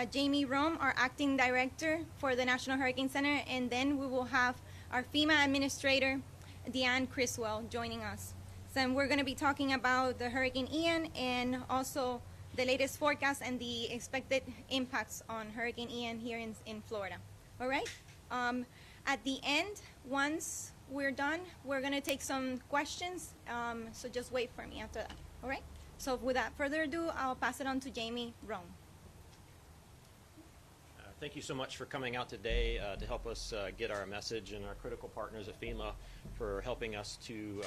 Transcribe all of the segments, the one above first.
Jamie Rome, our acting director for the National Hurricane Center, and then we will have our FEMA administrator, Deanne Criswell, joining us. So we're going to be talking about the Hurricane Ian and also the latest forecast and the expected impacts on Hurricane Ian here in Florida. All right? At the end, once we're done, we're going to take some questions, so just wait for me after that. All right? So without further ado, I'll pass it on to Jamie Rome. Thank you so much for coming out today to help us get our message, and our critical partners at FEMA for helping us to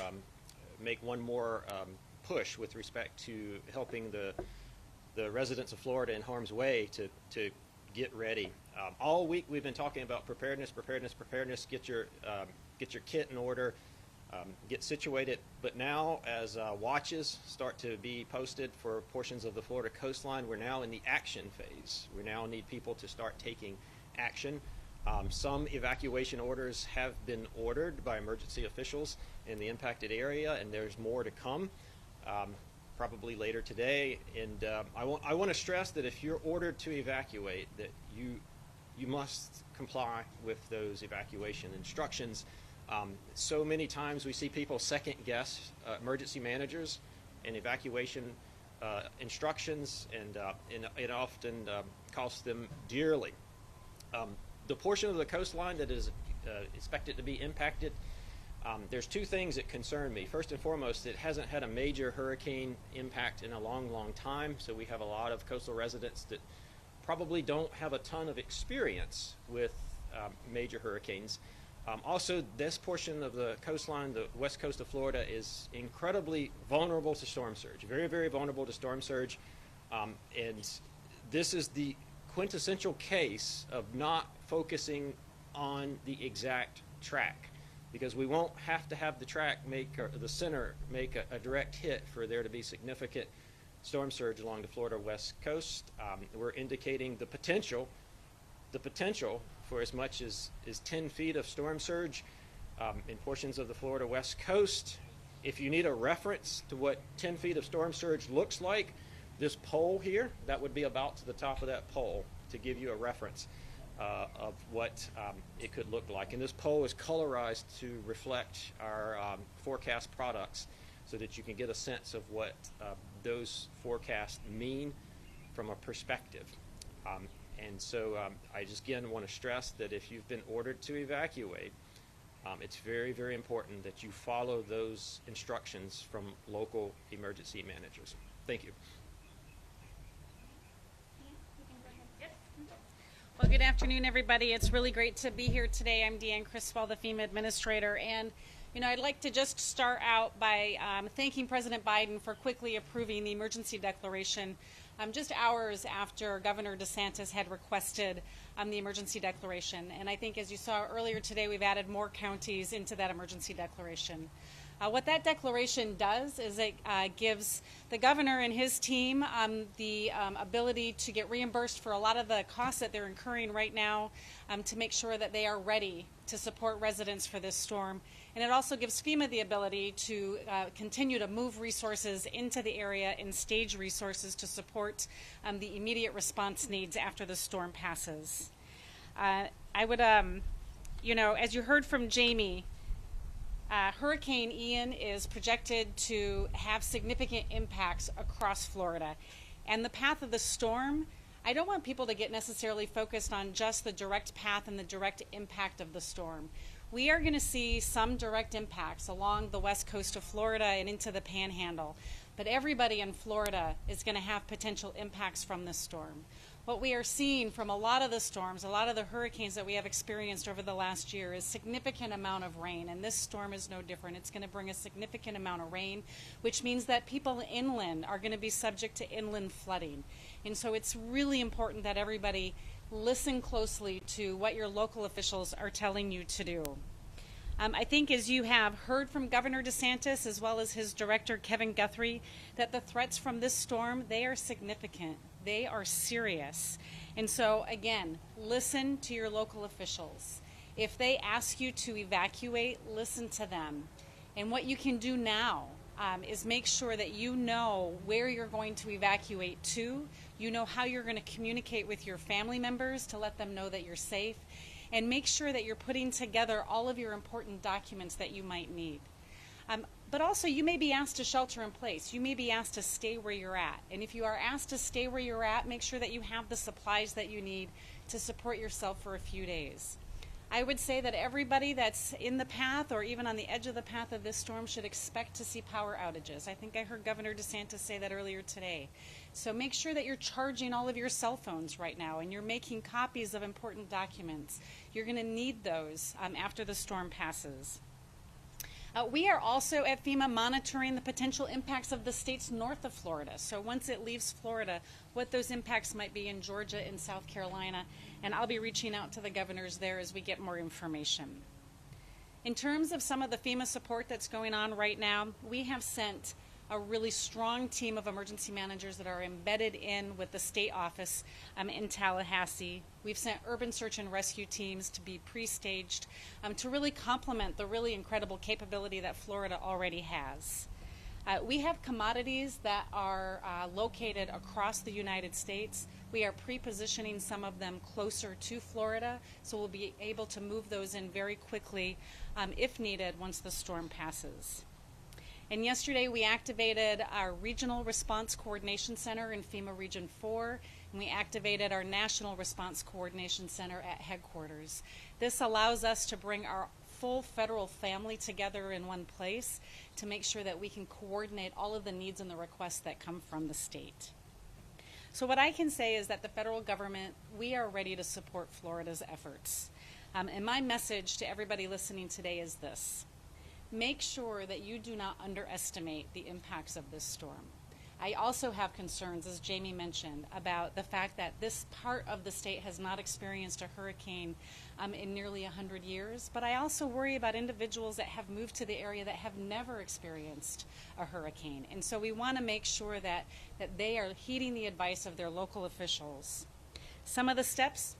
make one more push with respect to helping the residents of Florida in harm's way to get ready. All week we've been talking about preparedness, preparedness, preparedness. Get your kit in order, get situated. But now, as watches start to be posted for portions of the Florida coastline, we're now in the action phase. We now need people to start taking action. Some evacuation orders have been ordered by emergency officials in the impacted area, and there's more to come, probably later today. And I want to stress that if you're ordered to evacuate, that you must comply with those evacuation instructions. So many times we see people second guess emergency managers and evacuation instructions, and it often costs them dearly. The portion of the coastline that is expected to be impacted, there's two things that concern me. First and foremost, it hasn't had a major hurricane impact in a long, long time, so we have a lot of coastal residents that probably don't have a ton of experience with major hurricanes. Also, this portion of the coastline, the west coast of Florida, is incredibly vulnerable to storm surge, very, very vulnerable to storm surge. And this is the quintessential case of not focusing on the exact track, because we won't have to have the track make, or the center make a direct hit for there to be significant storm surge along the Florida west coast. We're indicating the potential for as much as 10 feet of storm surge in portions of the Florida west coast. If you need a reference to what 10 feet of storm surge looks like, this pole here, that would be about to the top of that pole to give you a reference of what it could look like. And this pole is colorized to reflect our forecast products so that you can get a sense of what those forecasts mean from a perspective. And so I just again want to stress that if you've been ordered to evacuate, it's very, very important that you follow those instructions from local emergency managers. Thank you. Well, good afternoon, everybody. It's really great to be here today. I'm Deanne Criswell, the FEMA administrator, and I'd like to just start out by thanking President Biden for quickly approving the emergency declaration just hours after Governor DeSantis had requested the emergency declaration. And I think, as you saw earlier today, we've added more counties into that emergency declaration. What that declaration does is it gives the governor and his team the ability to get reimbursed for a lot of the costs that they're incurring right now to make sure that they are ready to support residents for this storm. And it also gives FEMA the ability to continue to move resources into the area and stage resources to support the immediate response needs after the storm passes. I would, as you heard from Jamie, Hurricane Ian is projected to have significant impacts across Florida. And the path of the storm, I don't want people to get necessarily focused on just the direct path and the direct impact of the storm. We are going to see some direct impacts along the west coast of Florida and into the Panhandle, but everybody in Florida is going to have potential impacts from this storm. What we are seeing from a lot of the storms, a lot of the hurricanes that we have experienced over the last year, is significant amount of rain, and this storm is no different. It's going to bring a significant amount of rain, which means that people inland are going to be subject to inland flooding. And so it's really important that everybody listen closely to what your local officials are telling you to do. I think, as you have heard from Governor DeSantis as well as his director, Kevin Guthrie, that the threats from this storm, they are significant. They are serious. And so, again, listen to your local officials. If they ask you to evacuate, listen to them. And what you can do now is make sure that you know where you're going to evacuate to, you know how you're going to communicate with your family members to let them know that you're safe, and make sure that you're putting together all of your important documents that you might need. But also, you may be asked to shelter in place. You may be asked to stay where you're at. And if you are asked to stay where you're at, make sure that you have the supplies that you need to support yourself for a few days. I would say that everybody that's in the path or even on the edge of the path of this storm should expect to see power outages. I think I heard Governor DeSantis say that earlier today. So make sure that you're charging all of your cell phones right now and you're making copies of important documents. You're going to need those after the storm passes. We are also at FEMA monitoring the potential impacts of the states north of Florida. So once it leaves Florida, what those impacts might be in Georgia and South Carolina. And I'll be reaching out to the governors there as we get more information. In terms of some of the FEMA support that's going on right now, we have sent a really strong team of emergency managers that are embedded in with the state office in Tallahassee. We've sent urban search and rescue teams to be pre-staged to really complement the really incredible capability that Florida already has. We have commodities that are located across the United States. We are pre-positioning some of them closer to Florida, so we'll be able to move those in very quickly if needed once the storm passes. And yesterday we activated our Regional Response Coordination Center in FEMA Region 4, and we activated our National Response Coordination Center at headquarters. This allows us to bring our full federal family together in one place to make sure that we can coordinate all of the needs and the requests that come from the state. So what I can say is that the federal government, we are ready to support Florida's efforts. And my message to everybody listening today is this. Make sure that you do not underestimate the impacts of this storm. I also have concerns, as Jamie mentioned, about the fact that this part of the state has not experienced a hurricane in nearly 100 years, but I also worry about individuals that have moved to the area that have never experienced a hurricane. And so we want to make sure that they are heeding the advice of their local officials. Some of the steps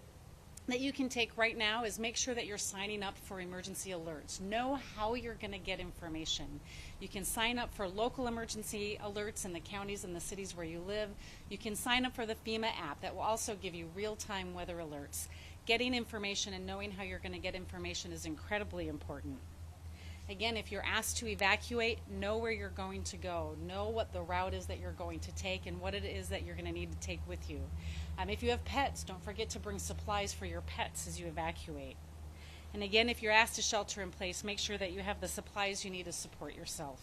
that you can take right now is make sure that you're signing up for emergency alerts. Know how you're going to get information. You can sign up for local emergency alerts in the counties and the cities where you live. You can sign up for the FEMA app that will also give you real-time weather alerts. Getting information and knowing how you're going to get information is incredibly important. Again, if you're asked to evacuate, know where you're going to go. Know what the route is that you're going to take and what it is that you're going to need to take with you. If you have pets, don't forget to bring supplies for your pets as you evacuate. And again, if you're asked to shelter in place, make sure that you have the supplies you need to support yourself.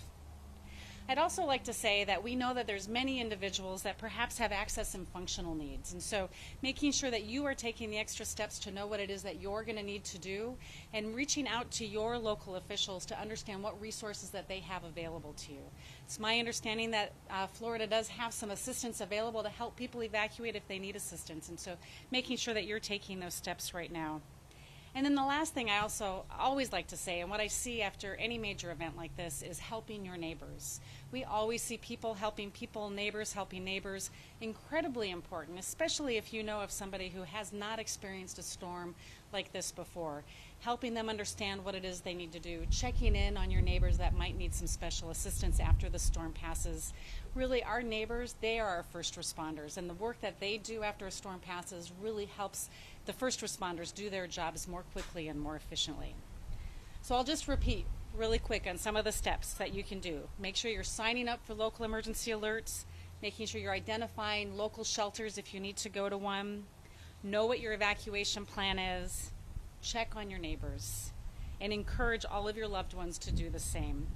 I'd also like to say that we know that there's many individuals that perhaps have access and functional needs. And so making sure that you are taking the extra steps to know what it is that you're going to need to do and reaching out to your local officials to understand what resources that they have available to you. It's my understanding that Florida does have some assistance available to help people evacuate if they need assistance. And so making sure that you're taking those steps right now. And then the last thing I also always like to say, and what I see after any major event like this, is helping your neighbors. We always see people helping people, neighbors helping neighbors. Incredibly important, especially if you know of somebody who has not experienced a storm like this before. Helping them understand what it is they need to do. Checking in on your neighbors that might need some special assistance after the storm passes. Really, our neighbors, they are our first responders, and the work that they do after a storm passes really helps the first responders do their jobs more quickly and more efficiently. So I'll just repeat really quick on some of the steps that you can do. Make sure you're signing up for local emergency alerts, making sure you're identifying local shelters if you need to go to one, know what your evacuation plan is, check on your neighbors, and encourage all of your loved ones to do the same.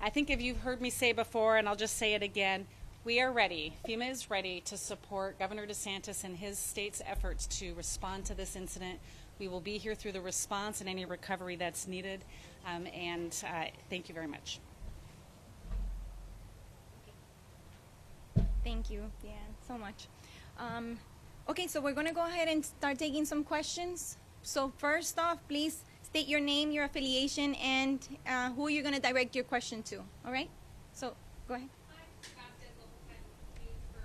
I think if you've heard me say before, and I'll just say it again, we are ready. FEMA is ready to support Governor DeSantis and his state's efforts to respond to this incident. We will be here through the response and any recovery that's needed. Thank you very much. Thank you, Deanne, so much. Okay, so we're going to go ahead and start taking some questions. So first off, please state your name, your affiliation, and who you're going to direct your question to. All right? So go ahead.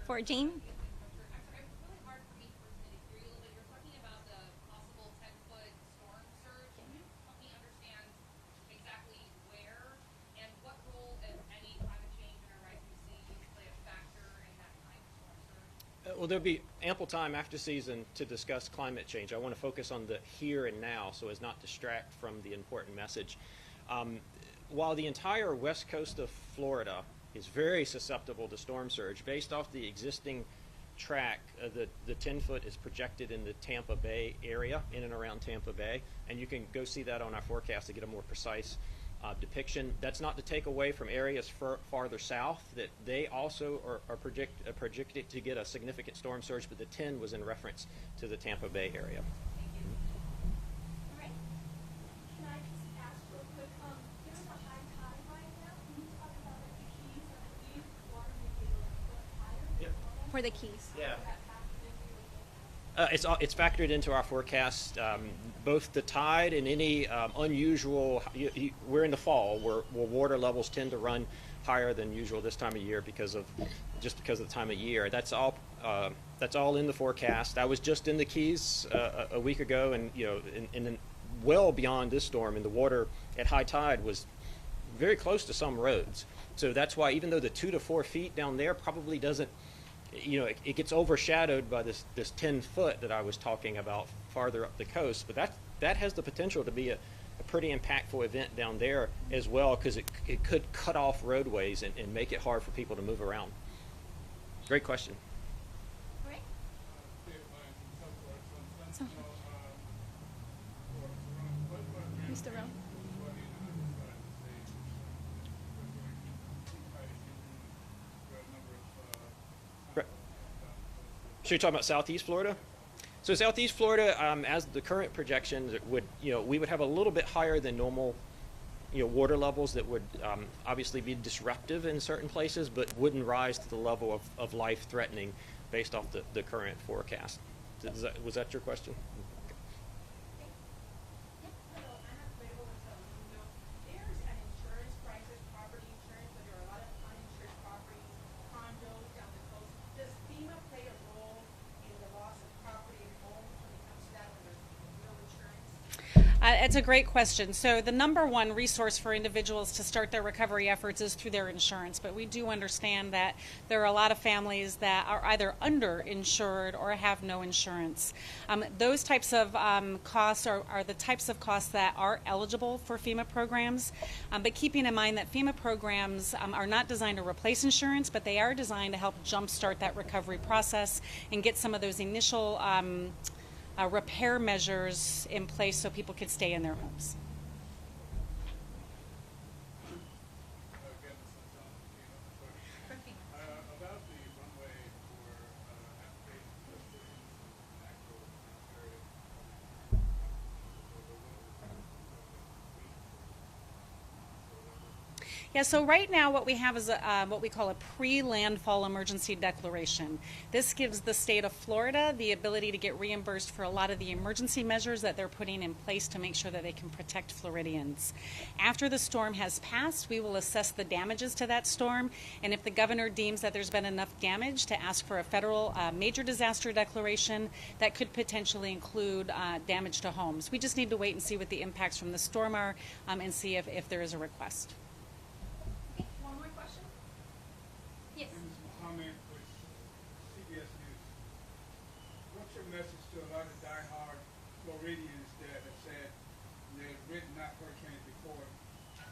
For Jane? I'm sorry, it's really hard for me personally to hear you a little bit. You're talking about the possible 10-foot storm surge. Can you help me understand exactly where and what role, if any, Well, there'll be ample time after season to discuss climate change. I want to focus on the here and now so as not distract from the important message. While the entire west coast of Florida is very susceptible to storm surge, based off the existing track, the 10-foot is projected in the Tampa Bay area, in and around Tampa Bay, and you can go see that on our forecast to get a more precise depiction. That's not to take away from areas farther south that they also are projected to get a significant storm surge, but the 10 was in reference to the Tampa Bay area. All right. Can I just ask real quick, there's a high tide right now. Can you talk about like the keys and the keys water may be a little bit higher? Yep. For the keys. Yeah. It's factored into our forecast. Both the tide and any unusual. We're in the fall, where water levels tend to run higher than usual this time of year because of the time of year. That's all in the forecast. I was just in the Keys a week ago, and and well beyond this storm, and the water at high tide was very close to some roads. So that's why, even though the 2 to 4 feet down there probably doesn't. It gets overshadowed by this 10-foot that I was talking about farther up the coast, but that has the potential to be a pretty impactful event down there as well, because it could cut off roadways and make it hard for people to move around. Great question. All right. So, Mr. Rowe. So you're talking about Southeast Florida? So Southeast Florida, as the current projections, it would, we would have a little bit higher than normal, water levels that would obviously be disruptive in certain places, but wouldn't rise to the level of life-threatening based off the current forecast. Was that your question? Hello, I'm available with there's an insurance crisis, property insurance, but there are a lot of uninsured properties, condos down the coast. Does FEMA play a role in the loss of property and homes when it comes to that, when there's no insurance? It's a great question. So the number one resource for individuals to start their recovery efforts is through their insurance, but we do understand that there are a lot of families that are either underinsured or have no insurance. Those types of costs are the types of costs that are eligible for FEMA programs, but keeping in mind that FEMA programs are not designed to replace insurance, but they are designed to help jumpstart that recovery process and get some of those initial repair measures in place so people could stay in their homes. About the runway for applications for students in actual area. Yeah, so right now what we have is what we call a pre-landfall emergency declaration. This gives the state of Florida the ability to get reimbursed for a lot of the emergency measures that they're putting in place to make sure that they can protect Floridians. After the storm has passed, we will assess the damages to that storm, and if the governor deems that there's been enough damage to ask for a federal major disaster declaration, that could potentially include damage to homes. We just need to wait and see what the impacts from the storm are and see if there is a request. Okay, one more question? Yes. Comment with CBS News. What's your message to a lot of diehard Floridians that have said they've written out hurricanes before?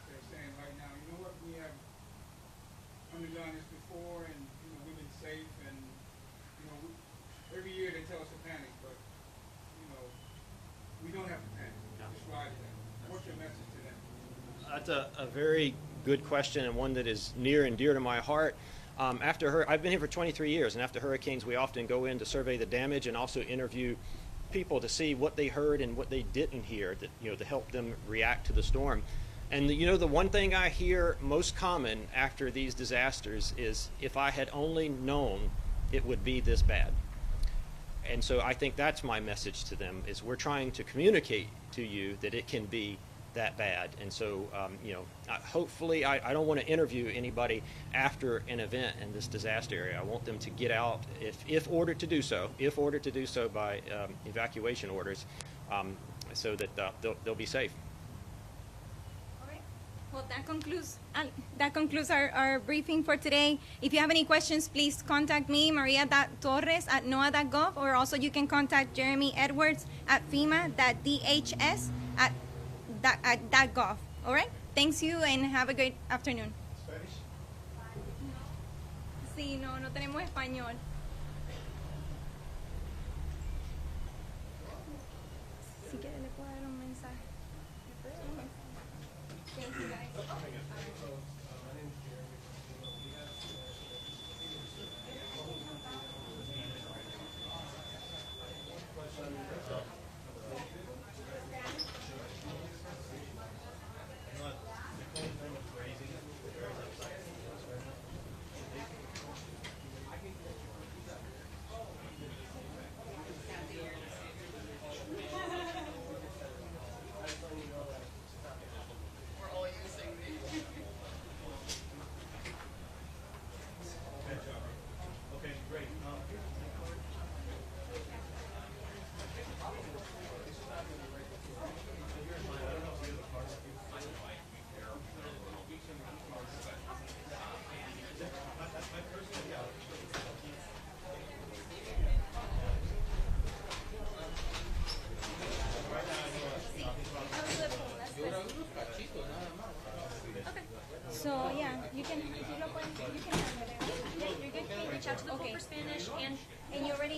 They're saying right now, you know what, we have undergone this before, and we've been safe, and every year they tell us to panic, but we don't have to panic. Just ride it out. What's your message to them? That's a very good question, and one that is near and dear to my heart. I've been here for 23 years, and after hurricanes, we often go in to survey the damage and also interview people to see what they heard and what they didn't hear, to help them react to the storm. And the one thing I hear most common after these disasters is, if I had only known it would be this bad. And so I think that's my message to them, is we're trying to communicate to you that it can be that bad. And so, hopefully, I don't want to interview anybody after an event in this disaster area. I want them to get out if ordered to do so, by evacuation orders, so that they'll be safe. All right. Well, that concludes our briefing for today. If you have any questions, please contact me, Maria.Torres at NOAA.gov, or also you can contact Jeremy Edwards at FEMA.DHS at .gov. All right? Thanks you and have a great afternoon. Spanish? Sí, no tenemos español. Si quiere le puedo dar un mensaje. Thank you, guys. So yeah, you can have it. Yeah, you're good. Reach out to the Okay. for Spanish and And you already